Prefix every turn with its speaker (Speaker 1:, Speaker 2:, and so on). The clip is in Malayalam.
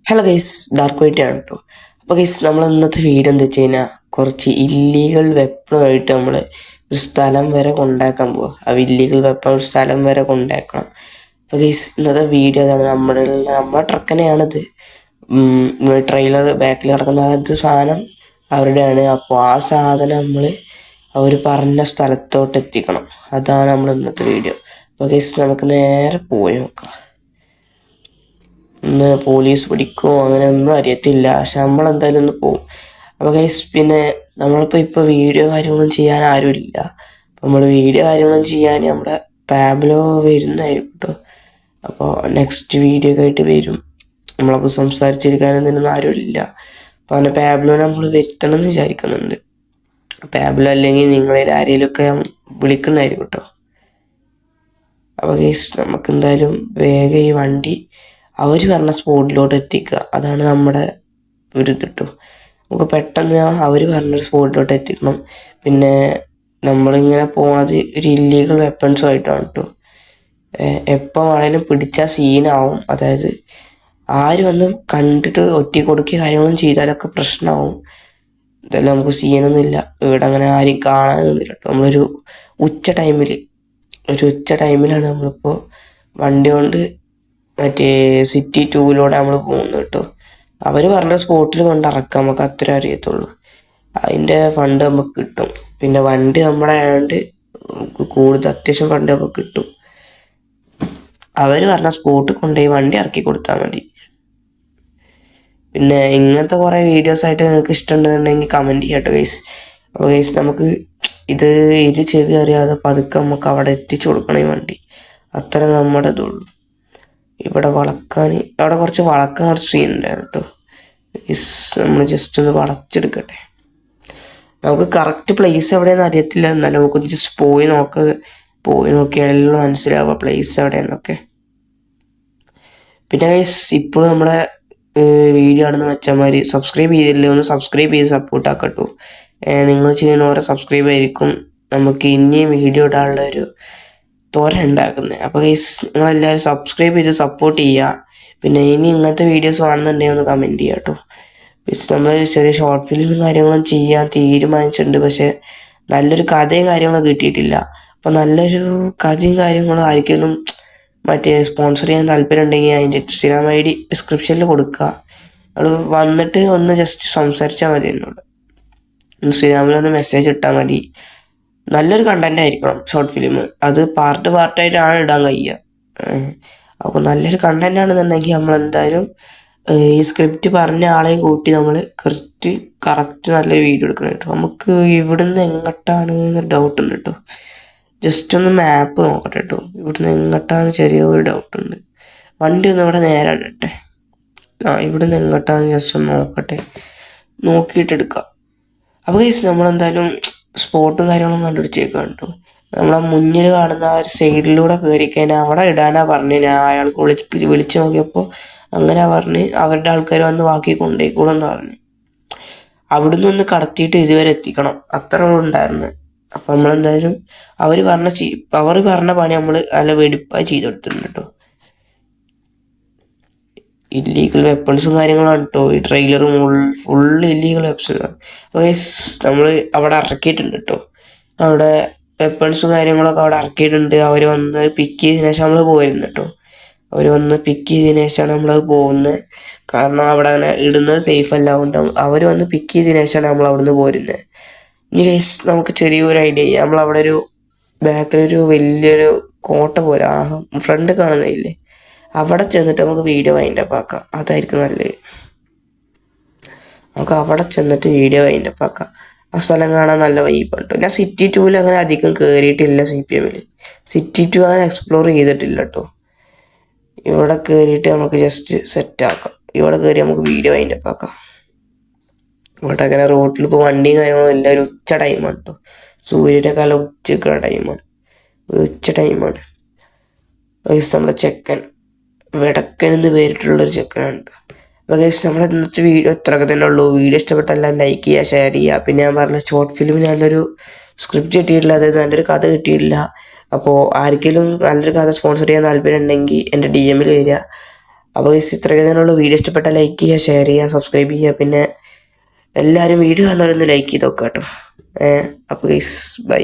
Speaker 1: ഹലോ ഗൈസ്, ഡാർക്ക് വൈറ്റ് ആണ് കേട്ടോ. അപ്പോൾ ഗൈസ്, നമ്മൾ ഇന്നത്തെ വീഡിയോ എന്താ വെച്ച് കഴിഞ്ഞാൽ കുറച്ച് ഇല്ലീഗൽ വെപ്പണുമായിട്ട് നമ്മൾ ഒരു സ്ഥലം വരെ കൊണ്ടാക്കാൻ പോവുക. ആ ഇല്ലീഗൽ വെപ്പൺ ഒരു സ്ഥലം വരെ കൊണ്ടാക്കണം. അപ്പോൾ ഗൈസ്, ഇന്നത്തെ വീഡിയോ അതാണ്. നമ്മുടെ ട്രക്ക് തന്നെയാണിത്. ട്രെയിലർ ബാക്കിൽ കിടക്കുന്ന അത് സാധനം അവരുടെയാണ്. അപ്പോൾ ആ സാധനം നമ്മൾ അവർ പറഞ്ഞ സ്ഥലത്തോട്ട് എത്തിക്കണം. അതാണ് നമ്മൾ ഇന്നത്തെ വീഡിയോ. അപ്പോൾ ഗൈസ്, നമുക്ക് നേരെ പോയി നോക്കാം. ഇന്ന് പോലീസ് പിടിക്കുമോ അങ്ങനെയൊന്നും അറിയത്തില്ല, പക്ഷെ നമ്മളെന്തായാലും ഒന്ന് പോവും. അപ്പോൾ ഗൈസ്, പിന്നെ നമ്മളിപ്പോൾ വീഡിയോ കാര്യങ്ങളൊന്നും ചെയ്യാൻ ആരുമില്ല. അപ്പോൾ നമ്മൾ വീഡിയോ കാര്യങ്ങളും ചെയ്യാൻ നമ്മുടെ പാബ്ലോ വരുന്നതായിരിക്കും കേട്ടോ. അപ്പോൾ നെക്സ്റ്റ് വീഡിയോ ഒക്കെ ആയിട്ട് വരും. നമ്മളപ്പോൾ സംസാരിച്ചിരിക്കാനൊന്നും ആരുമില്ല. അപ്പോൾ അങ്ങനെ പാബ്ലോനെ നമ്മൾ വരുത്തണം എന്ന് വിചാരിക്കുന്നുണ്ട്. പാബ്ലോ അല്ലെങ്കിൽ നിങ്ങളിൽ ആരെങ്കിലുമൊക്കെ വിളിക്കുന്നതായിരിക്കും കേട്ടോ. അപ്പോൾ ഗൈസ്, നമുക്കെന്തായാലും വേഗം ഈ വണ്ടി അവർ പറഞ്ഞ സ്പോട്ടിലോട്ട് എത്തിക്കുക. അതാണ് നമ്മുടെ ഒരു ഇത് കേട്ടോ. നമുക്ക് പെട്ടെന്ന് അവർ പറഞ്ഞ സ്പോട്ടിലോട്ട് എത്തിക്കണം. പിന്നെ നമ്മളിങ്ങനെ പോണത് ഒരു ഇല്ലീഗൽ വെപ്പൺസുമായിട്ടാണ് കേട്ടോ. എപ്പോൾ വേണേലും പിടിച്ചാൽ സീനാവും. അതായത് ആര് വന്ന് കണ്ടിട്ട് ഒറ്റ കൊടുക്കുക കാര്യങ്ങളും ചെയ്താലൊക്കെ പ്രശ്നമാവും. ഇതെല്ലാം നമുക്ക് സീനൊന്നുമില്ല. ഇവിടെ അങ്ങനെ ആരും കാണാനൊന്നുമില്ല കേട്ടോ. നമ്മളൊരു ഉച്ച ടൈമിലാണ് നമ്മളിപ്പോൾ വണ്ടി കൊണ്ട് മറ്റേ സിറ്റി 2 നമ്മൾ പോകുന്നത് കേട്ടോ. അവർ പറഞ്ഞ സ്പോട്ടിൽ കൊണ്ട് ഇറക്കാം, നമുക്ക് അത്ര അറിയത്തുള്ളൂ. അതിൻ്റെ ഫണ്ട് നമുക്ക് കിട്ടും. പിന്നെ വണ്ടി നമ്മുടെ ആയതുകൊണ്ട് കൂടുതൽ അത്യാവശ്യം ഫണ്ട് നമുക്ക് കിട്ടും. അവർ പറഞ്ഞ സ്പോട്ടിൽ കൊണ്ടുപോയി വണ്ടി ഇറക്കി കൊടുത്താൽ മതി. പിന്നെ ഇങ്ങനത്തെ കുറേ വീഡിയോസായിട്ട് നിങ്ങൾക്ക് ഇഷ്ടമുണ്ടെന്നുണ്ടെങ്കിൽ കമൻറ്റ് ചെയ്യാട്ടോ ഗൈസ്. അപ്പോൾ ഗൈസ്, നമുക്ക് ഇത് ചെവി അറിയാതെ പതുക്കെ നമുക്ക് അവിടെ എത്തിച്ചു കൊടുക്കണം ഈ വണ്ടി. അത്ര നമ്മുടെ ഇതുള്ളൂ. ഇവിടെ അവിടെ കുറച്ച് വളക്കാൻ സീൻ ഉണ്ടായിരുന്നു കേട്ടോ. നമ്മൾ ജസ്റ്റ് ഒന്ന് വളച്ചെടുക്കട്ടെ. നമുക്ക് കറക്റ്റ് പ്ലേസ് എവിടെയെന്ന് അറിയത്തില്ല, എന്നാലും നമുക്ക് ജസ്റ്റ് പോയി നോക്കിയാലും മനസ്സിലാവുക പ്ലേസ് എവിടെയെന്നൊക്കെ. പിന്നെ ഗൈസ്, ഇപ്പോഴും നമ്മുടെ വീഡിയോ ആണെന്ന് വെച്ചാൽ സബ്സ്ക്രൈബ് ചെയ്തില്ലേ, ഒന്ന് സബ്സ്ക്രൈബ് ചെയ്ത് സപ്പോർട്ട് ആക്കട്ടോ. നിങ്ങൾ ചെയ്യുന്ന ഓരോ സബ്സ്ക്രൈബ് ആയിരിക്കും നമുക്ക് ഇനിയും വീഡിയോ ഇടാനുള്ള ഒരു ഉണ്ടാക്കുന്നത്. അപ്പോൾ ഗൈസ്, നിങ്ങളെല്ലാവരും സബ്സ്ക്രൈബ് ചെയ്ത് സപ്പോർട്ട് ചെയ്യുക. പിന്നെ ഇനി ഇങ്ങനത്തെ വീഡിയോസ് കാണുന്നുണ്ടെങ്കിൽ ഒന്ന് കമൻറ്റ് ചെയ്യുക കേട്ടോ. പിന്നെ നമ്മൾ ചെറിയ ഷോർട്ട് ഫിലിമും കാര്യങ്ങളും ചെയ്യാൻ തീരുമാനിച്ചിട്ടുണ്ട്. പക്ഷേ നല്ലൊരു കഥയും കാര്യങ്ങളും കിട്ടിയിട്ടില്ല. അപ്പോൾ നല്ലൊരു കഥയും കാര്യങ്ങളും ആർക്കെങ്കിലും മറ്റേ സ്പോൺസർ ചെയ്യാൻ താല്പര്യം ഉണ്ടെങ്കിൽ അതിൻ്റെ ഇൻസ്റ്റാഗ്രാം ID ഡിസ്ക്രിപ്ഷനിൽ കൊടുക്കുക. നമ്മൾ വന്നിട്ട് ഒന്ന് ജസ്റ്റ് സംസാരിച്ചാൽ മതി എന്നോട്. ഇൻസ്റ്റാഗ്രാമിലൊന്ന് മെസ്സേജ് ഇട്ടാൽ മതി. നല്ലൊരു കണ്ടന്റ് ആയിരിക്കണം ഷോർട്ട് ഫിലിം. അത് പാർട്ടായിട്ടാണ് ഇടാൻ കഴിയുക. അപ്പോൾ നല്ലൊരു കണ്ടന്റ് ആണെന്നുണ്ടെങ്കിൽ നമ്മളെന്തായാലും ഈ സ്ക്രിപ്റ്റ് പറഞ്ഞ ആളെയും കൂട്ടി നമ്മൾ കറക്റ്റ് നല്ലൊരു വീഡിയോ എടുക്കണം കേട്ടോ. നമുക്ക് ഇവിടുന്ന് എങ്ങോട്ടാണ് ഡൗട്ട് ഉണ്ട് കേട്ടോ. ജസ്റ്റ് ഒന്ന് മാപ്പ് നോക്കട്ടെ കേട്ടോ. ഇവിടുന്ന് എങ്ങോട്ടാണ് ചെറിയൊരു ഡൗട്ടുണ്ട്. വണ്ടി ഒന്ന് ഇവിടെ നേരെ ഇടട്ടെ. ഇവിടുന്ന് എങ്ങോട്ടാണ് ജസ്റ്റ് ഒന്ന് നോക്കട്ടെ, നോക്കിയിട്ട് എടുക്കാം. അപ്പോൾ ഗൈസ്, നമ്മളെന്തായാലും സ്പോട്ടും കാര്യങ്ങളും കണ്ടുപിടിച്ചേക്കാം കേട്ടോ. നമ്മളെ മുന്നിൽ കാണുന്ന ആ ഒരു സൈഡിലൂടെ കയറി കഴിഞ്ഞാൽ അവിടെ ഇടാനാ പറഞ്ഞ്. ഞാൻ അയാൾക്ക് വിളിച്ച് നോക്കിയപ്പോൾ അങ്ങനെ പറഞ്ഞ് അവരുടെ ആൾക്കാർ വന്ന് ബാക്കി കൊണ്ടുപോയിക്കോളെന്ന് പറഞ്ഞ്. അവിടുന്ന് ഒന്ന് കടത്തിയിട്ട് ഇതുവരെ എത്തിക്കണം, അത്ര ഉണ്ടായിരുന്നു. അപ്പം നമ്മളെന്തായാലും അവർ പറഞ്ഞ പണി നമ്മൾ നല്ല വെടിപ്പായി ചെയ്തെടുത്തിട്ടുണ്ട് കേട്ടോ. ഇല്ലീഗൽ വെപ്പൺസും കാര്യങ്ങളാണ് കേട്ടോ. ഈ ട്രെയിലറും ഫുൾ ഇല്ലീഗൽ വെപ്പൺസാണ്. അപ്പോൾ നമ്മൾ അവിടെ ഇറക്കിയിട്ടുണ്ട് കേട്ടോ. അവിടെ വെപ്പൺസും കാര്യങ്ങളൊക്കെ അവിടെ ഇറക്കിയിട്ടുണ്ട്. അവർ വന്ന് പിക്ക് ചെയ്തതിനു ശേഷം നമ്മൾ പോയിരുന്നു കേട്ടോ. അവർ വന്ന് പിക്ക് ചെയ്തതിനു ശേഷമാണ് നമ്മളത് പോകുന്നത്. കാരണം അവിടെ അങ്ങനെ ഇടുന്നത് സേഫ് അല്ല. അതുകൊണ്ട് അവർ വന്ന് പിക്ക് ചെയ്തതിനു ശേഷമാണ് നമ്മൾ അവിടെ നിന്ന് പോരുന്നത്. ഇനി ഗൈസ്, നമുക്ക് ചെറിയൊരു ഐഡിയ ചെയ്യാം. നമ്മളവിടെ ഒരു ബാക്കിലൊരു വലിയൊരു കോട്ട പോലെ ഫ്രണ്ട് കാണുന്നില്ലേ, അവിടെ ചെന്നിട്ട് നമുക്ക് വീഡിയോ വൈൻഡപ്പ് ആക്കാം. അതായിരിക്കും നല്ലത്. നമുക്ക് അവിടെ ചെന്നിട്ട് വീഡിയോ വൈൻഡപ്പ് ആക്കാം. ആ സ്ഥലം കാണാൻ നല്ല വൈബാണ് കേട്ടോ. ഞാൻ സിറ്റി 2 അങ്ങനെ അധികം കയറിയിട്ടില്ല. CPM സിറ്റി 2 അങ്ങനെ എക്സ്പ്ലോർ ചെയ്തിട്ടില്ല കേട്ടോ. ഇവിടെ കയറിയിട്ട് നമുക്ക് ജസ്റ്റ് സെറ്റ് ആക്കാം. ഇവിടെ കയറി നമുക്ക് വീഡിയോ വൈൻഡപ്പ് ആക്കാം. ഇവിടെ അങ്ങനെ റോട്ടിൽ ഇപ്പോൾ വണ്ടിയും കാര്യങ്ങളും എല്ലാം ഒരു ഉച്ച ടൈമാണ് കേട്ടോ. സൂര്യൻ്റെ കാലം ഉച്ചക്കുള്ള ടൈമാണ്, ഒരു ഉച്ച ടൈമാണ്. നമ്മുടെ ചെക്കൻ വെടക്കൻ എന്ന് പേരിട്ടുള്ളൊരു ചെക്കനാണ്. അപ്പോൾ ഗൈസ്, നമ്മുടെ ഇന്നത്തെ വീഡിയോ ഇത്രയൊക്കെ തന്നെ ഉള്ളൂ. വീഡിയോ ഇഷ്ടപ്പെട്ടെല്ലാം ലൈക്ക് ചെയ്യുക, ഷെയർ ചെയ്യുക. പിന്നെ ഞാൻ പറഞ്ഞ ഷോർട്ട് ഫിലിമിന് നല്ലൊരു സ്ക്രിപ്റ്റ് കിട്ടിയിട്ടില്ല, അതായത് നല്ലൊരു കഥ കിട്ടിയിട്ടില്ല. അപ്പോൾ ആർക്കെങ്കിലും നല്ലൊരു കഥ സ്പോൺസർ ചെയ്യാൻ താല്പര്യം ഉണ്ടെങ്കിൽ എൻ്റെ DM വരിക. അപ്പോൾ ഗൈസ് ഇത്രയൊക്കെ വീഡിയോ ഇഷ്ടപ്പെട്ടാൽ ലൈക്ക് ചെയ്യുക, ഷെയർ ചെയ്യുക, സബ്സ്ക്രൈബ് ചെയ്യുക. പിന്നെ എല്ലാവരും വീഡിയോ കാണുന്നവരൊന്ന് ലൈക്ക് ചെയ്ത് നോക്കുക കേട്ടോ. അപ്പോൾ ഗൈസ് ബൈ.